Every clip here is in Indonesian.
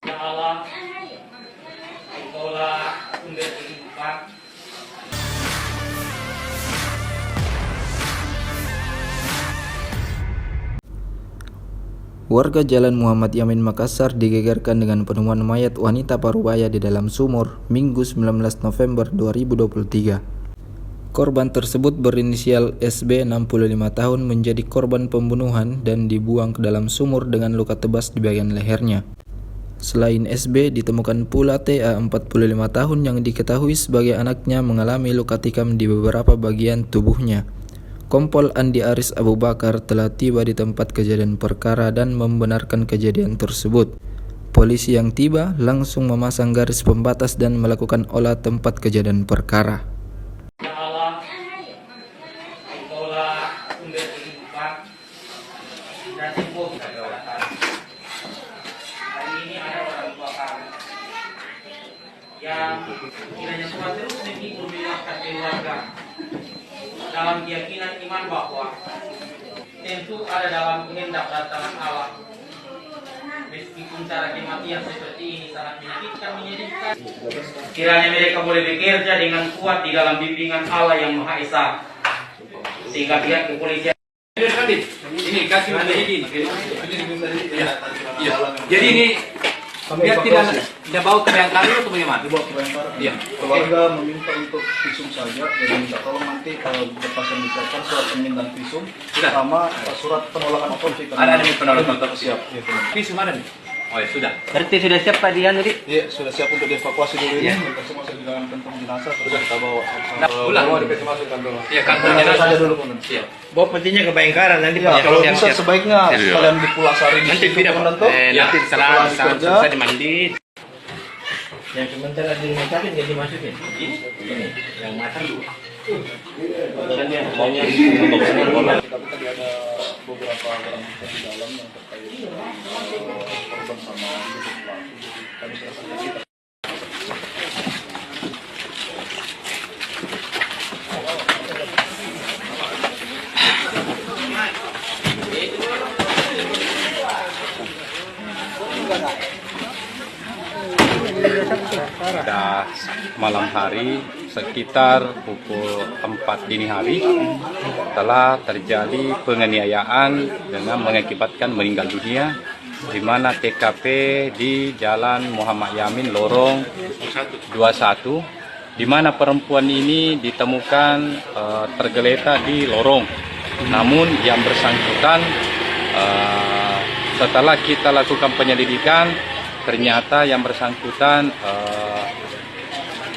Ya Allah, Engkaulah sumber kehidupan. Warga Jalan Muhammad Yamin Makassar digegerkan dengan penemuan mayat wanita parubaya di dalam sumur Minggu 19 November 2023. Korban tersebut berinisial SB 65 tahun menjadi korban pembunuhan dan dibuang ke dalam sumur dengan luka tebas di bagian lehernya. Selain SB, ditemukan pula TA 45 tahun yang diketahui sebagai anaknya mengalami luka tikam di beberapa bagian tubuhnya. Kompol Andi Aris Abu Bakar telah tiba di tempat kejadian perkara dan membenarkan kejadian tersebut. Polisi yang tiba langsung memasang garis pembatas dan melakukan olah tempat kejadian perkara. Ya Allah, Engkaulah sumber kehidupan dan sembuh kedaulatan. Hari ini ada orang tua kami yang kiranya Tuhan terus menghibur menguatkan keluarga dalam keyakinan iman bahwa tentu ada dalam kehendak rancangan Allah. Meskipun cara kematian seperti ini sangat menyedihkan, kiranya mereka boleh bekerja dengan kuat di dalam bimbingan Allah yang Maha Esa, sehingga pihak kepolisian ini kasih begini. Iya. Jadi ini biar tidak bau ke Bayangkari atau bagaimana? Dibawa ke Bayangkara. Iya. Keluarga meminta untuk visum saja, jadi minta tolong nanti kalau berpasan disiapkan surat permintaan visum Sudah. sama surat penolakan otopsi. Ada nih penolakan otopsi. Siap. Iya, benar. Visum ada nih. Oh ya sudah. Berarti sudah siap Pak Dian tadi? Iya, sudah siap untuk dievakuasi dulu ini. Iya. Kita semua sudah di dalam kantong jenazah, sudah kita bawa. Ulang. Bawa dikasih masuk kantong. Iya kantong Jenazah saja jenazah. dulu Komandan. Iya. Bawa pentingnya ke Bayangkara nanti Ya, Pak. kalau siap, bisa siap. sebaiknya sekalian di Pulasari di Nanti situ, tidak Komandan, Pak. tuh. Nanti Setelah setelah bekerja, selesai dimandi. Yang sementara di rumah sakit jadi masukin. Ini yang matang dulu. Maunya tapi tadi ada beberapa barang bukti di dalam yang terkait korban sama ibu pelaku. Kami serahkan ke kita. Pada malam hari sekitar pukul 4 dini hari telah terjadi penganiayaan dengan mengakibatkan meninggal dunia di mana TKP di Jalan Muhammad Yamin Lorong 21 di mana perempuan ini ditemukan tergeletak di lorong. Namun yang bersangkutan setelah kita lakukan penyelidikan ternyata yang bersangkutan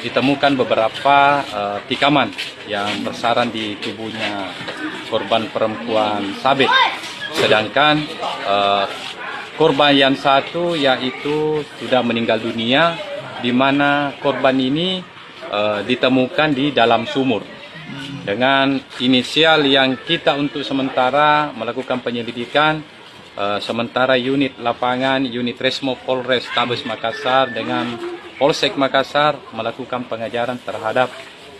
ditemukan beberapa tikaman yang bersarang di tubuhnya korban perempuan Sabit. Sedangkan korban yang satu yaitu sudah meninggal dunia, di mana korban ini ditemukan di dalam sumur. Dengan inisial yang kita untuk sementara melakukan penyelidikan, sementara unit lapangan, unit Resmo Polres Tabes Makassar dengan Polsek Makassar melakukan pengejaran terhadap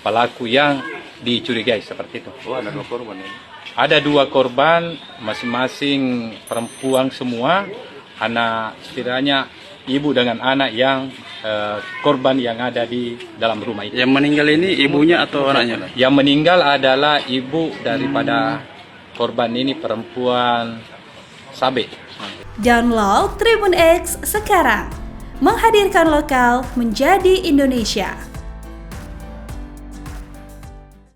pelaku yang dicurigai seperti itu. Oh, ada 2 korban ini. Ada 2 korban, masing-masing perempuan semua, anak setidaknya ibu dengan anak yang korban yang ada di dalam rumah itu. Yang meninggal ini ibunya atau anaknya? Yang meninggal adalah ibu daripada korban ini, perempuan Sabit. Download Tribun X sekarang, menghadirkan lokal menjadi Indonesia.